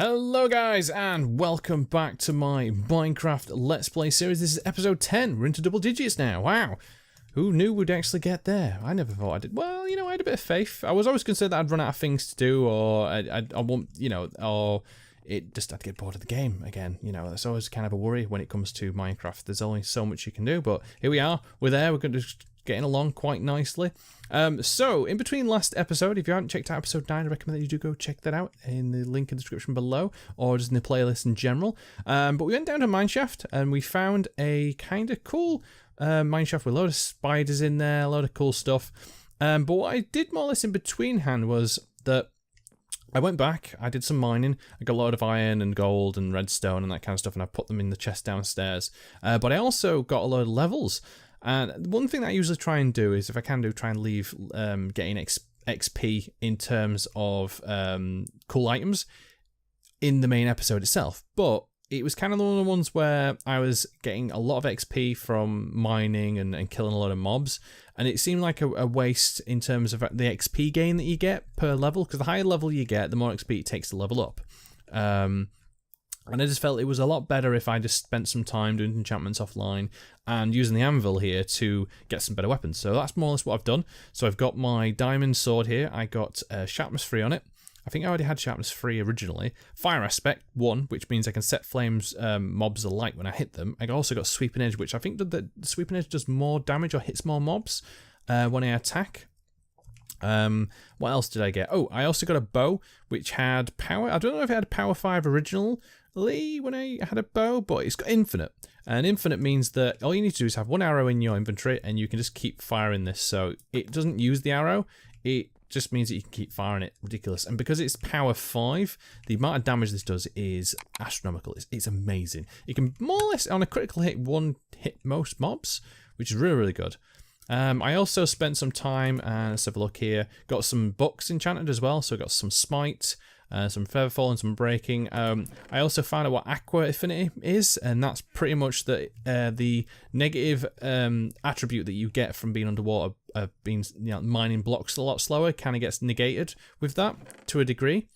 Hello guys and welcome back to my Minecraft Let's Play series. This is episode 10. We're into double digits now. Wow. Who knew we'd actually get there? I never thought I did. Well, you know, I had a bit of faith. I was always concerned that I'd run out of things to do, or I won't, you know, or it just I'd get bored of the game again. You know, that's always kind of a worry when it comes to Minecraft. There's only so much you can do, but here we are. We're there. We're going to just getting along quite nicely. So in between last episode, if you haven't checked out episode 9, I recommend that you do go check that out in the link in the description below, or just in the playlist in general. But we went down to Mineshaft and we found a kind of cool mineshaft with a load of spiders in there, a load of cool stuff. But what I did more or less in between hand was that I went back, I did some mining, I got a lot of iron and gold and redstone and that kind of stuff, and I put them in the chest downstairs. But I also got a load of levels. And one thing that I usually try and do is, if I can do, try and leave getting XP in terms of cool items in the main episode itself. But it was kind of one of the ones where I was getting a lot of XP from mining and killing a lot of mobs. And it seemed like a waste in terms of the XP gain that you get per level. Because the higher level you get, the more XP it takes to level up. And I just felt it was a lot better if I just spent some time doing enchantments offline and using the anvil here to get some better weapons. So that's more or less what I've done. So I've got my diamond sword here. I got sharpness 3 on it. I think I already had sharpness 3 originally. Fire aspect 1, which means I can set flames mobs alight when I hit them. I also got sweeping edge, which I think the sweeping edge does more damage or hits more mobs when I attack. What else did I get? Oh, I also got a bow which had power. I don't know if it had power 5 originally when I had a bow, but it's got infinite. And infinite means that all you need to do is have one arrow in your inventory and you can just keep firing this. So it doesn't use the arrow, it just means that you can keep firing it. Ridiculous. And because it's power 5, the amount of damage this does is astronomical. It's amazing. It can more or less on a critical hit one hit most mobs, which is really, really good. I also spent some time, let's have a look here, got some books enchanted as well, so I got some smite, some featherfall and some breaking. I also found out what aqua affinity is, and that's pretty much the negative attribute that you get from being underwater, being mining blocks a lot slower, kind of gets negated with that to a degree.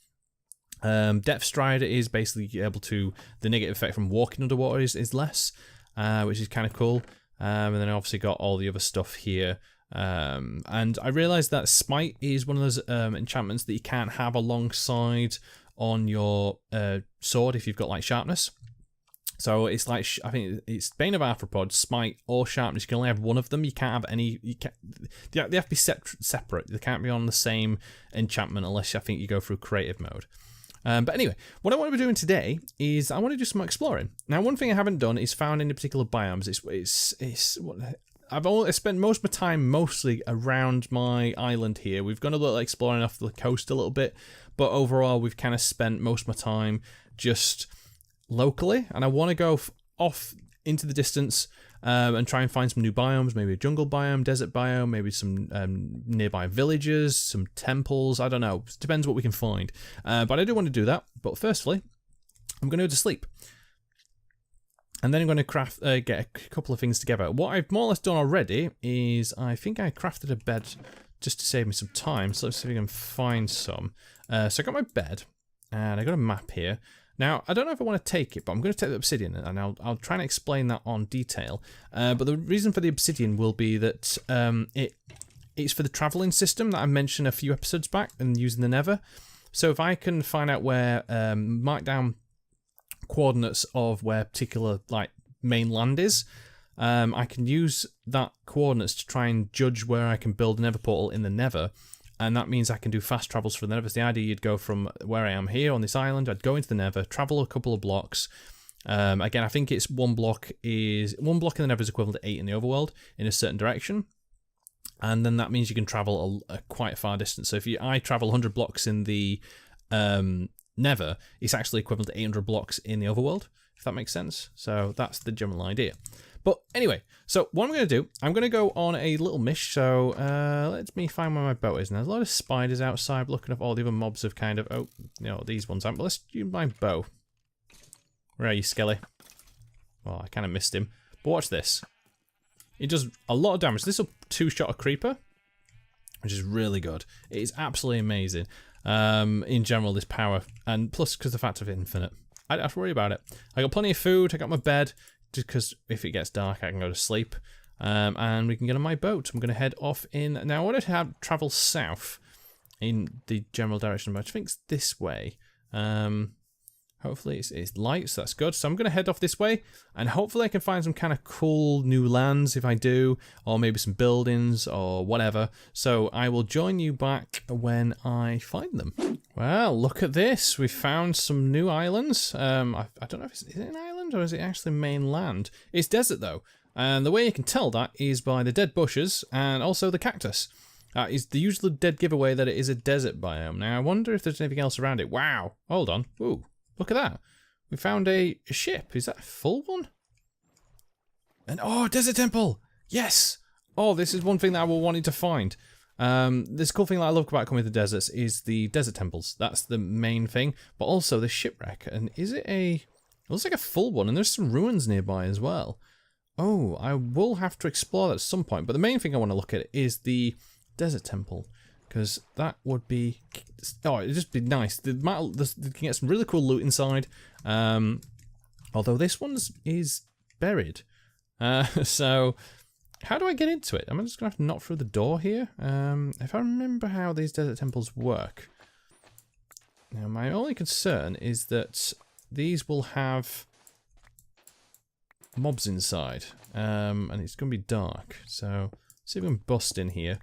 Depth stride is basically able to, the negative effect from walking underwater is less, which is kind of cool. And then I obviously got all the other stuff here. And I realised that Smite is one of those enchantments that you can't have alongside on your sword if you've got like Sharpness. So it's like, I think it's Bane of Arthropod, Smite, or Sharpness. You can only have one of them. You can't have any. They have to be separate. They can't be on the same enchantment unless I think you go through creative mode. But anyway, what I want to be doing today is I want to do some exploring. Now, one thing I haven't done is found any particular biomes. I've spent most of my time mostly around my island here. We've gone a little exploring off the coast a little bit, but overall we've kind of spent most of my time just locally. And I want to go off into the distance and try and find some new biomes, maybe a jungle biome, desert biome, maybe some nearby villages, some temples, I don't know. It depends what we can find. But I do want to do that. But firstly, I'm going to go to sleep. And then I'm going to get a couple of things together. What I've more or less done already is I think I crafted a bed just to save me some time. So let's see if we can find some. So I got my bed and I got a map here. Now, I don't know if I want to take it, but I'm going to take the obsidian, and I'll try and explain that on detail. But the reason for the obsidian will be that it's for the travelling system that I mentioned a few episodes back and using the Nether. So if I can find out where, mark down coordinates of where particular like main land is, I can use that coordinates to try and judge where I can build a Nether portal in the Nether. And that means I can do fast travels for the Nether. The idea, you'd go from where I am here on this island, I'd go into the Nether, travel a couple of blocks. Again, I think it's one block in the Nether is equivalent to 8 in the overworld in a certain direction. And then that means you can travel a quite far distance. So if I travel 100 blocks in the Nether, it's actually equivalent to 800 blocks in the overworld, if that makes sense. So that's the general idea. But anyway, so what I'm going to do, I'm going to go on a little mish. So let me find where my boat is. Now, there's a lot of spiders outside looking up. All the other mobs have kind of, oh, you know, these ones aren't. But let's use my bow. Where are you, Skelly? Well, I kind of missed him. But watch this. It does a lot of damage. This will two-shot a creeper, which is really good. It is absolutely amazing. in general, this power. And plus, because the fact of infinite. I don't have to worry about it. I got plenty of food, I got my bed, just because if it gets dark, I can go to sleep. And we can get on my boat. I'm going to head off in... Now, I want to travel south in the general direction, but I think it's this way. Hopefully it's light, so that's good. So I'm going to head off this way, and hopefully I can find some kind of cool new lands if I do, or maybe some buildings or whatever. So I will join you back when I find them. Well, look at this. We found some new islands. I don't know if is it an island or is it actually mainland? It's desert though, and the way you can tell that is by the dead bushes and also the cactus. Is the usual dead giveaway that it is a desert biome. Now I wonder if there's anything else around it. Wow, hold on. Ooh. Look at that. We found a ship. Is that a full one? And oh, desert temple. Yes. Oh, this is one thing that I wanted to find. This cool thing that I love about coming to the deserts is the desert temples. That's the main thing. But also the shipwreck. And is it a... It looks like a full one. And there's some ruins nearby as well. Oh, I will have to explore that at some point. But the main thing I want to look at is the desert temple. Because that would be... Oh, it'd just be nice. You can get some really cool loot inside. Although this one is buried. So, how do I get into it? Am I just going to have to knock through the door here? If I remember how these desert temples work. Now, my only concern is that these will have mobs inside. And it's going to be dark. So, let's see if we can bust in here.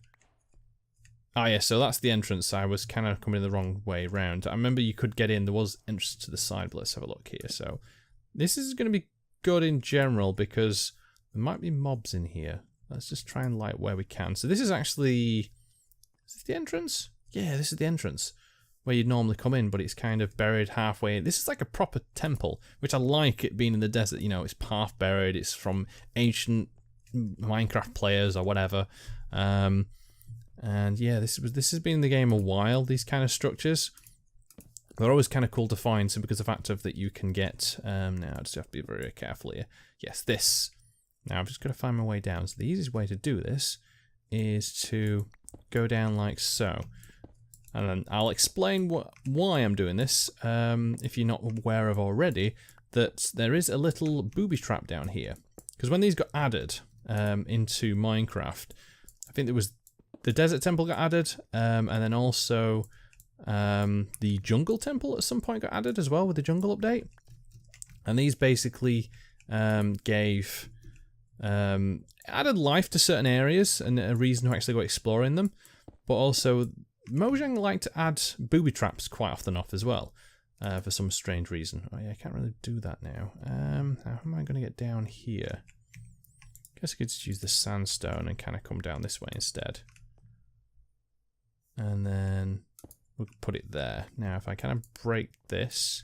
Ah, yeah, so that's the entrance. I was kind of coming the wrong way around. I remember you could get in. There was entrance to the side, but let's have a look here. So, this is going to be good in general because there might be mobs in here. Let's just try and light where we can. So, this is actually... Is this the entrance? Yeah, this is the entrance where you'd normally come in, but it's kind of buried halfway. This is like a proper temple, which I like it being in the desert. You know, it's half buried. It's from ancient Minecraft players or whatever. And yeah, this has been in the game a while, these kind of structures. They're always kind of cool to find, so because of the fact of that you can get, now I just have to be very careful here. Yes, this. Now I'm just going to find my way down. So the easiest way to do this is to go down like so. And then I'll explain why I'm doing this, if you're not aware of already, that there is a little booby trap down here. Because when these got added into Minecraft, I think there was... The desert temple got added, and then also the jungle temple at some point got added as well with the jungle update. And these basically gave added life to certain areas and a reason to actually go exploring them. But also, Mojang like to add booby traps quite often off as well, for some strange reason. Oh yeah, I can't really do that now. How am I going to get down here? Guess I could just use the sandstone and kind of come down this way instead. And then we'll put it there. Now, if I kind of break this,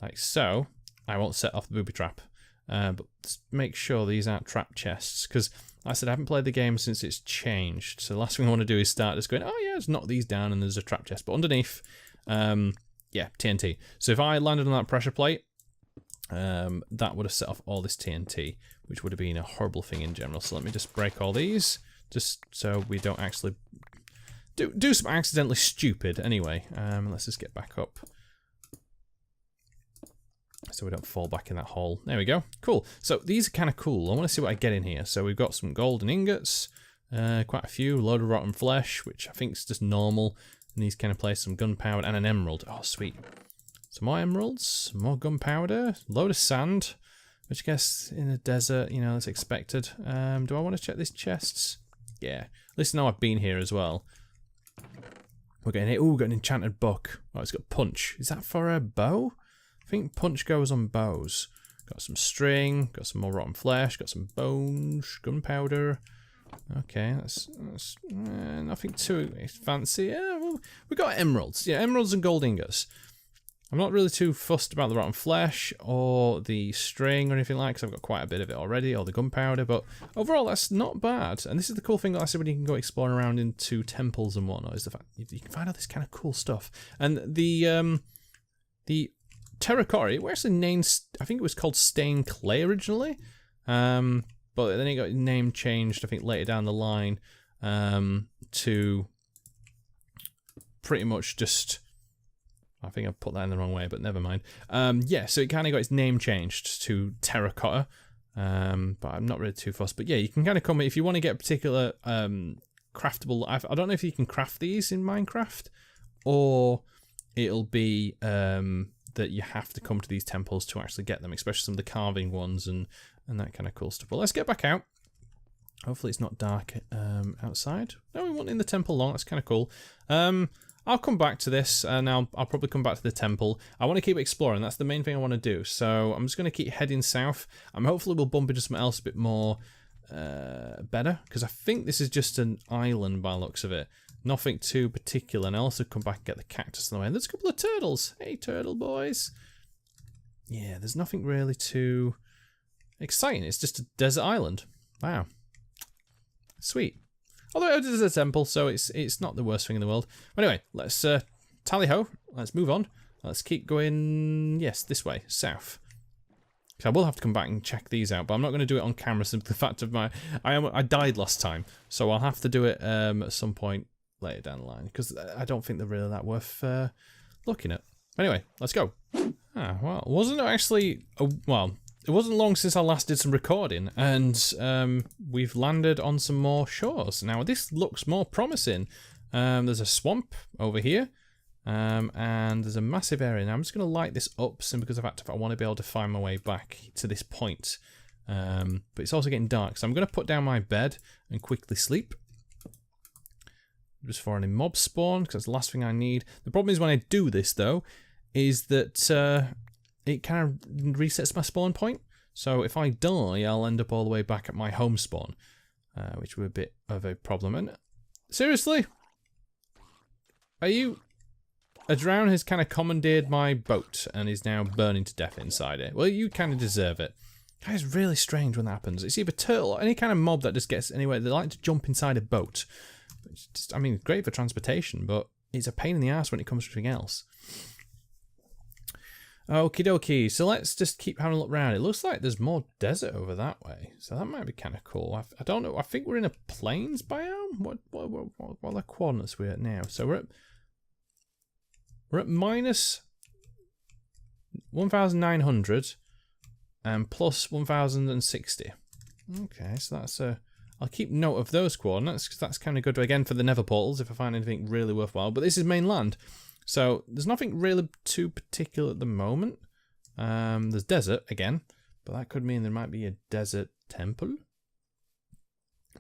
like so, I won't set off the booby trap. But make sure these aren't trap chests, because like I said, I haven't played the game since it's changed. So the last thing I want to do is start just going, oh yeah, let's knock these down and there's a trap chest. But underneath, yeah, TNT. So if I landed on that pressure plate, that would have set off all this TNT, which would have been a horrible thing in general. So let me just break all these, just so we don't actually do some accidentally stupid. Anyway, let's just get back up so we don't fall back in that hole. There we go. Cool. So these are kind of cool. I want to see what I get in here. So we've got some golden ingots, quite a few, load of rotten flesh, which I think is just normal. In these kind of places, some gunpowder and an emerald. Oh, sweet. Some more emeralds, more gunpowder, load of sand, which I guess in a desert, you know, that's expected. Do I want to check these chests? Yeah. At least now I've been here as well. We're getting it. Ooh, got an enchanted book. Oh, it's got punch. Is that for a bow? I think punch goes on bows. Got some string, got some more rotten flesh, got some bones, gunpowder. Okay, that's nothing too fancy. Yeah, well, we got emeralds. Yeah, emeralds and gold ingots. I'm not really too fussed about the rotten flesh or the string or anything like that, because I've got quite a bit of it already, or the gunpowder, but overall that's not bad. And this is the cool thing that I said when you can go exploring around into temples and whatnot, is the fact you can find all this kind of cool stuff. And the terracotta, it was actually named, I think it was called stained clay originally, but then it got name changed, I think, later down the line, to pretty much just... I think I put that in the wrong way, but never mind. Yeah, so it kind of got its name changed to Terracotta. But I'm not really too fussed. But yeah, you can kind of come... If you want to get a particular craftable... I don't know if you can craft these in Minecraft, or it'll be that you have to come to these temples to actually get them, especially some of the carving ones and that kind of cool stuff. Well, let's get back out. Hopefully it's not dark outside. No, we weren't in the temple long. That's kind of cool. I'll come back to this, and I'll probably come back to the temple. I want to keep exploring. That's the main thing I want to do. So I'm just going to keep heading south. Hopefully we'll bump into something else a bit more better, because I think this is just an island by the looks of it. Nothing too particular. And I'll also come back and get the cactus in the way. And there's a couple of turtles. Hey, turtle boys. Yeah, there's nothing really too exciting. It's just a desert island. Wow. Sweet. Although it is a temple, so it's not the worst thing in the world. Anyway, let's tally-ho. Let's move on. Let's keep going, yes, this way, south. So I will have to come back and check these out, but I'm not going to do it on camera simply the fact of I died last time, so I'll have to do it at some point later down the line, because I don't think they're really that worth looking at. Anyway, let's go. Ah, well, wasn't it actually... well, it wasn't long since I last did some recording, and we've landed on some more shores. Now, this looks more promising. There's a swamp over here, and there's a massive area. Now, I'm just going to light this up simply because of the fact that I want to be able to find my way back to this point. But it's also getting dark, so I'm going to put down my bed and quickly sleep. Just for any mobs spawn, because that's the last thing I need. The problem is when I do this, though, is that it kind of resets my spawn point. So if I die, I'll end up all the way back at my home spawn, which would be a bit of a problem. And seriously? Are you... A drown has kind of commandeered my boat and is now burning to death inside it. Well, you kind of deserve it. That is really strange when that happens. It's either turtle or any kind of mob that just gets anywhere. They like to jump inside a boat. It's just, I mean, great for transportation, but it's a pain in the ass when it comes to anything else. Okie dokie, so let's just keep having a look around. It looks like there's more desert over that way, so that might be kind of cool. I don't know, I think we're in a plains biome? What are the coordinates we're at now? So we're at minus 1,900 and plus 1,060. Okay, so that's a... I'll keep note of those coordinates, because that's kind of good, again, for the nether portals, if I find anything really worthwhile. But this is mainland, so there's nothing really too particular at the moment. There's desert, again, but that could mean there might be a desert temple.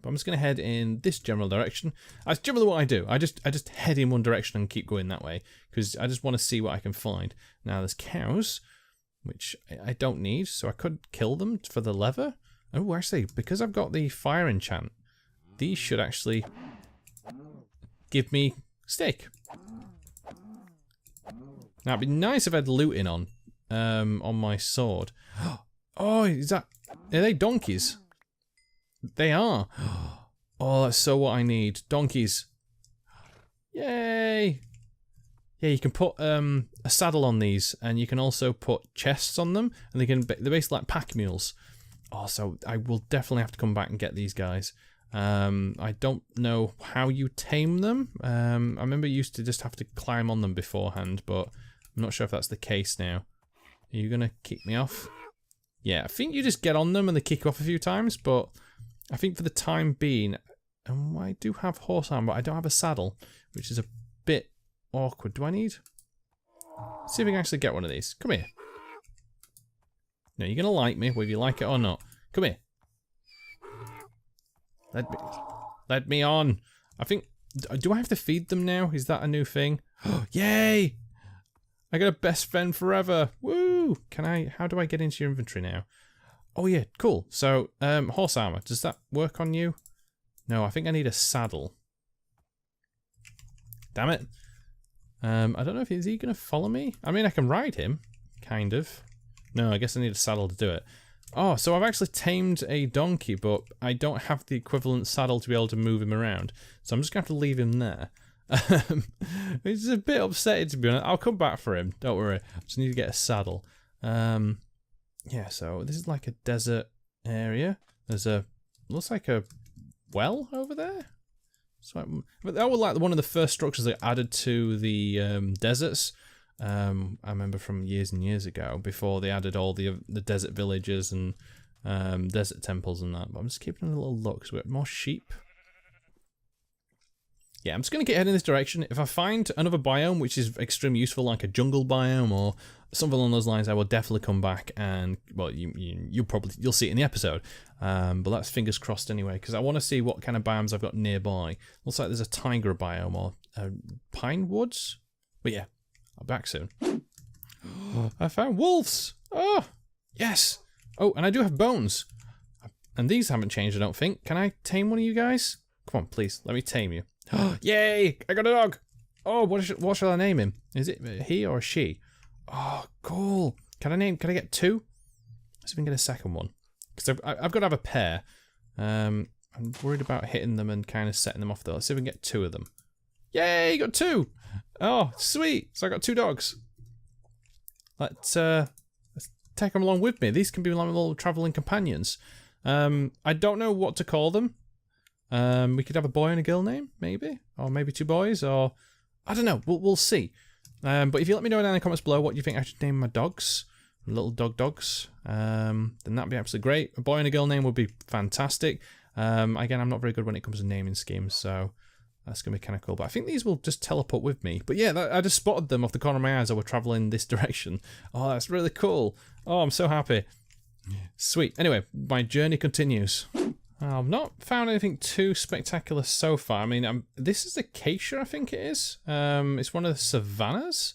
But I'm just going to head in this general direction. That's generally what I do. I just head in one direction and keep going that way, because I just want to see what I can find. Now, there's cows, which I don't need, so I could kill them for the leather. Oh, actually, because I've got the fire enchant, these should actually give me steak. Now, it'd be nice if I had looting on my sword. Oh, is that... Are they donkeys? They are. Oh, that's so what I need. Donkeys. Yay! Yeah, you can put a saddle on these, and you can also put chests on them, and they're basically like pack mules. Oh, so I will definitely have to come back and get these guys. I don't know how you tame them. I remember you used to just have to climb on them beforehand, but I'm not sure if that's the case now. Are you going to kick me off? Yeah, I think you just get on them and they kick you off a few times, but I think for the time being... I do have horse armor, but I don't have a saddle, which is a bit awkward. Do I need... Let's see if we can actually get one of these. Come here. No, you're going to like me, whether you like it or not. Come here. Let me on. I think... Do I have to feed them now? Is that a new thing? Yay! I got a best friend forever. Woo! Can I... How do I get into your inventory now? Oh, yeah. Cool. So, horse armor. Does that work on you? No, I think I need a saddle. Damn it. I don't know if... Is he going to follow me? I mean, I can ride him. Kind of. No, I guess I need a saddle to do it. Oh, so I've actually tamed a donkey, but I don't have the equivalent saddle to be able to move him around. So I'm just going to have to leave him there. Which is a bit upsetting, to be honest. I'll come back for him. Don't worry. I just need to get a saddle. Yeah, so this is like a desert area. There's a... Looks like a well over there? So, but that was like one of the first structures they added to the deserts. I remember from years and years ago, before they added all the desert villages and desert temples and that. But I'm just keeping a little look, so we have more sheep. Yeah, I'm just going to get heading in this direction. If I find another biome which is extremely useful, like a jungle biome or something along those lines, I will definitely come back and, well, you'll see it in the episode. But that's fingers crossed anyway, because I want to see what kind of biomes I've got nearby. Looks like there's a tiger biome or pine woods. But yeah, I'll be back soon. I found wolves! Oh, yes! Oh, and I do have bones. And these haven't changed, I don't think. Can I tame one of you guys? Come on, please, let me tame you. Yay! I got a dog! Oh, what shall I name him? Is it he or she? Oh, cool. Can I get two? Let's see if we can get a second one. Because I've got to have a pair. I'm worried about hitting them and kind of setting them off though. Let's see if we can get two of them. Yay! Got two! Oh, sweet! So I got two dogs. Let's take them along with me. These can be like little traveling companions. I don't know what to call them. We could have a boy and a girl name, maybe, or maybe two boys, or I don't know. We'll see. But if you let me know down in the comments below what you think I should name my dogs, little dogs, then that'd be absolutely great. A boy and a girl name would be fantastic. Again, I'm not very good when it comes to naming schemes, so that's gonna be kind of cool. But I think these will just teleport with me. But yeah, I just spotted them off the corner of my eye as I were traveling this direction. Oh, that's really cool. Oh, I'm so happy. Sweet. Anyway, my journey continues. I've not found anything too spectacular so far. I mean, this is Acacia, I think it is. It's one of the savannas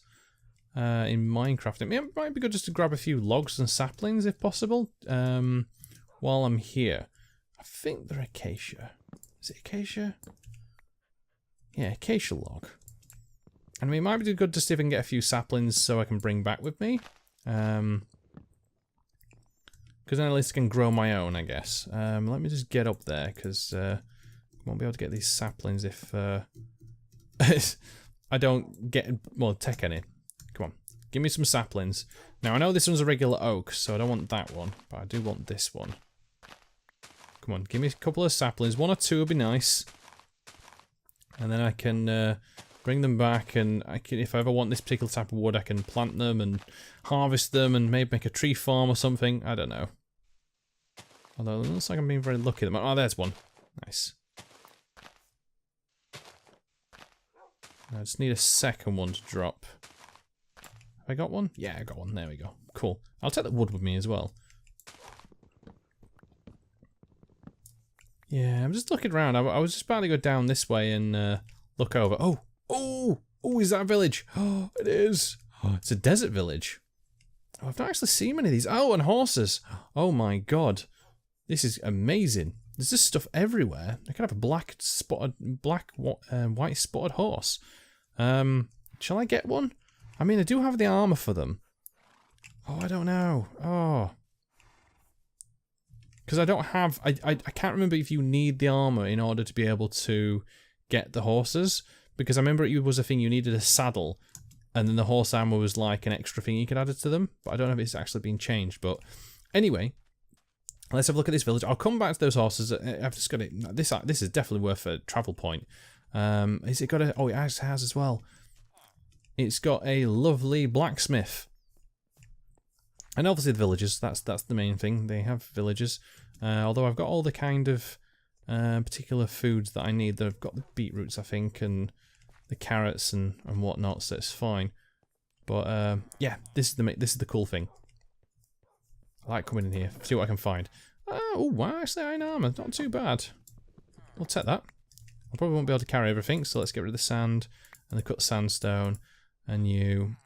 in Minecraft. It might be good just to grab a few logs and saplings if possible while I'm here. I think they're acacia. Is it acacia? Yeah, acacia log. And I mean, it might be good to see if I can get a few saplings so I can bring back with me. Because then at least I can grow my own, I guess. Let me just get up there, because I won't be able to get these saplings if I don't get, well, take any. Come on, give me some saplings. Now, I know this one's a regular oak, so I don't want that one, but I do want this one. Come on, give me a couple of saplings. One or two would be nice. And then I can bring them back, and I can, if I ever want this particular type of wood, I can plant them and harvest them and maybe make a tree farm or something. I don't know. Although it looks like I'm being very lucky. Oh, there's one. Nice. I just need a second one to drop. Have I got one? Yeah, I got one. There we go. Cool. I'll take the wood with me as well. Yeah, I'm just looking around. I was just about to go down this way and look over. Oh, is that a village? Oh, it is. Oh, it's a desert village. Oh, I've not actually seen many of these. Oh, and horses. Oh my god. This is amazing. There's just stuff everywhere. I could have a white spotted horse. Shall I get one? I mean, I do have the armor for them. Oh, I don't know. Oh. Because I don't have... I can't remember if you need the armor in order to be able to get the horses. Because I remember it was a thing you needed a saddle. And then the horse armor was like an extra thing you could add it to them. But I don't know if it's actually been changed. But anyway, let's have a look at this village. I'll come back to those horses. I've just got it. This is definitely worth a travel point. Is it got a... Oh, it has as well. It's got a lovely blacksmith. And obviously the villages, that's the main thing. They have villages. Although I've got all the kind of particular foods that I need. I've got the beetroots, I think, and the carrots and whatnot, so it's fine. But yeah, this is the cool thing. I like coming in here, see what I can find. Oh wow, actually iron armor, not too bad. I'll take that. I probably won't be able to carry everything, so let's get rid of the sand and the cut sandstone and you.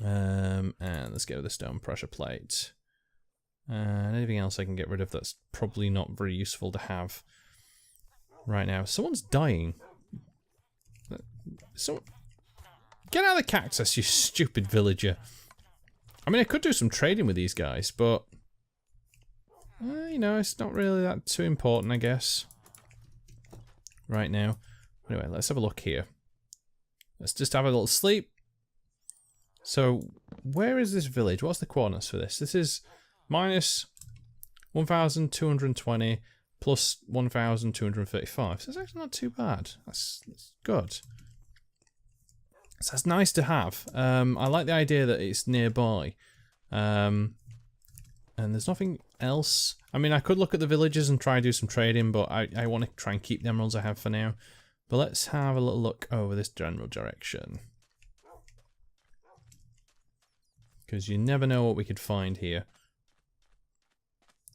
And let's get rid of the stone pressure plate. And anything else I can get rid of that's probably not very useful to have right now. Someone's dying. Get out of the cactus, you stupid villager. I mean, I could do some trading with these guys, but you know, it's not really that too important, I guess. Right now. Anyway, let's have a look here. Let's just have a little sleep. So, where is this village? What's the coordinates for this? This is minus 1,220, plus 1,235. So it's actually not too bad. That's good. So that's nice to have. I like the idea that it's nearby. And there's nothing else. I mean, I could look at the villages and try to do some trading, but I want to try and keep the emeralds I have for now. But let's have a little look over this general direction. Because you never know what we could find here.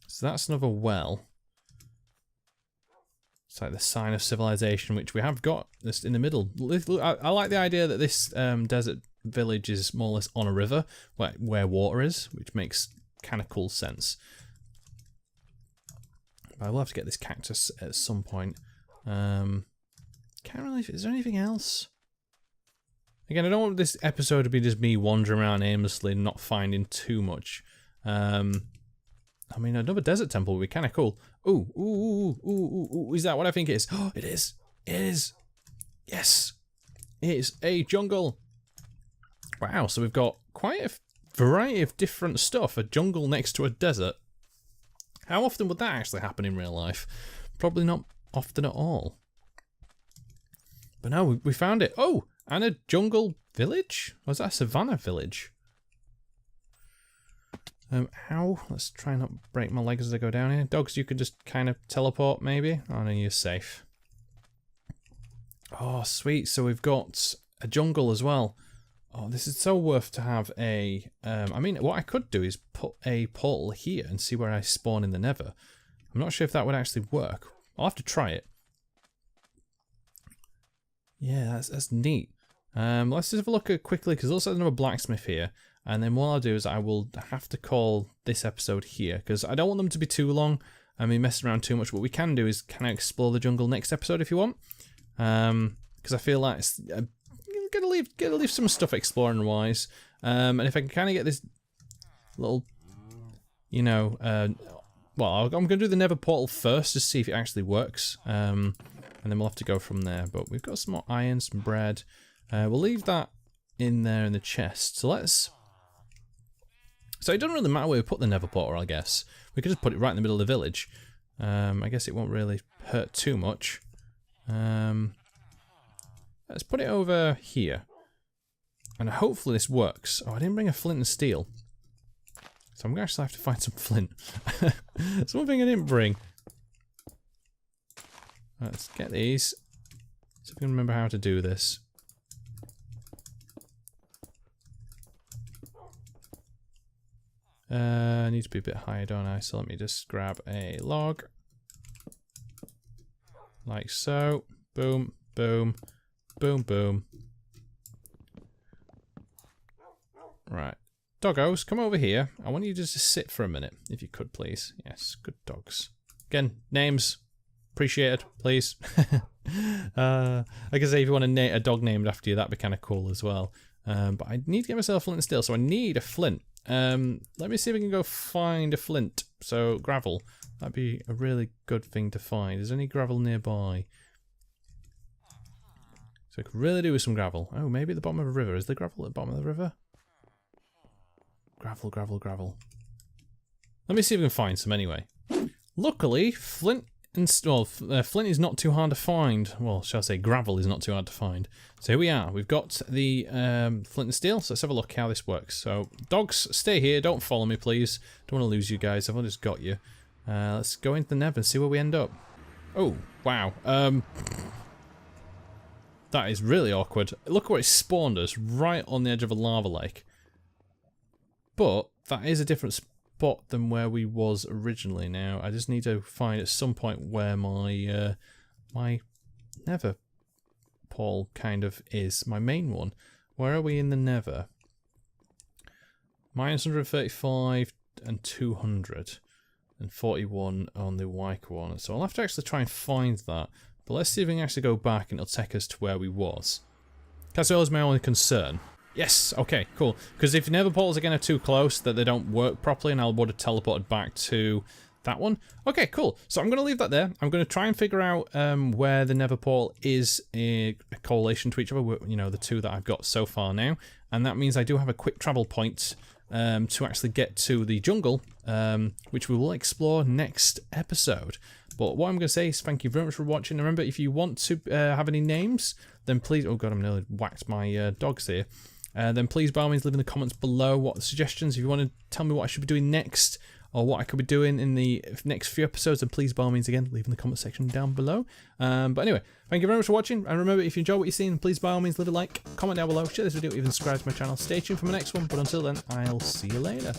So that's another well. It's like the sign of civilization, which we have got this in the middle. I like the idea that this desert village is more or less on a river where water is, which makes kind of cool sense. But I will have to get this cactus at some point. Can't really. Is there anything else? Again, I don't want this episode to be just me wandering around aimlessly and not finding too much. I mean, another desert temple would be kind of cool. Ooh, is that what I think it is? Oh, it is. It is. Yes. It is a jungle. Wow, so we've got quite a variety of different stuff. A jungle next to a desert. How often would that actually happen in real life? Probably not often at all. But no, we found it. Oh, and a jungle village? Or was that a savannah village? Ow. Let's try not break my legs as I go down here. Dogs, you could just kind of teleport, maybe? Oh, no, you're safe. Oh, sweet. So we've got a jungle as well. Oh, this is so worth to have a... I mean, what I could do is put a portal here and see where I spawn in the nether. I'm not sure if that would actually work. I'll have to try it. Yeah, that's neat. Let's just have a look at quickly, because there's also another blacksmith here. And then what I'll do is I will have to call this episode here, because I don't want them to be too long. I mean, messing around too much. What we can do is kind of explore the jungle next episode if you want. Because I feel like it's... Gotta leave some stuff exploring wise. And if I can kind of get this little, you know, well, I'm going to do the nether portal first to see if it actually works. And then we'll have to go from there. But we've got some more iron, some bread. We'll leave that in there in the chest. So let's... So it doesn't really matter where we put the nether portal, I guess. We could just put it right in the middle of the village. I guess it won't really hurt too much. Let's put it over here. And hopefully this works. Oh, I didn't bring a flint and steel. So I'm going to actually have to find some flint. That's one thing I didn't bring. Let's get these. See if I can remember how to do this. I need to be a bit higher, don't I? So let me just grab a log. Like so. Boom, boom, boom, boom. Right. Doggos, come over here. I want you just to sit for a minute, if you could, please. Yes, good dogs. Again, names. Appreciated, please. Like I say, if you want a dog named after you, that'd be kind of cool as well. But I need to get myself a flint and steel, so I need a flint. Let me see if we can go find a flint. So, gravel. That'd be a really good thing to find. Is there any gravel nearby? So I could really do with some gravel. Oh, maybe at the bottom of a river. Is there gravel at the bottom of the river? Gravel, gravel, gravel. Let me see if we can find some anyway. Luckily, flint is not too hard to find. Well, shall I say gravel is not too hard to find. So here we are. We've got the flint and steel. So let's have a look how this works. So dogs, stay here. Don't follow me, please. Don't want to lose you guys. I've just got you. Let's go into the nether and see where we end up. Oh, wow. That is really awkward. Look where it spawned us, right on the edge of a lava lake. But that is a different spot than where we was originally. Now I just need to find at some point where my my nether portal kind of is, my main one. Where are we in the nether? Minus 135 and 200 and 41 on the Wyker one. So I'll have to actually try and find that. But let's see if we can actually go back and it'll take us to where we was. That's always my only concern. Yes, okay, cool. Because if nether portals again are too close, that they don't work properly, and I would have teleported back to that one. Okay, cool. So I'm going to leave that there. I'm going to try and figure out where the nether portal is in a correlation to each other, you know, the two that I've got so far now. And that means I do have a quick travel point to actually get to the jungle, which we will explore next episode. But what I'm going to say is thank you very much for watching. Remember, if you want to have any names, then please... Oh, God, I'm nearly whacked my dogs here. Then please, by all means, leave in the comments below what suggestions. If you want to tell me what I should be doing next or what I could be doing in the next few episodes, then please, by all means, again, leave in the comment section down below. But anyway, thank you very much for watching. And remember, if you enjoy what you've seen, please, by all means, leave a like, comment down below, share this video, even subscribe to my channel. Stay tuned for my next one. But until then, I'll see you later.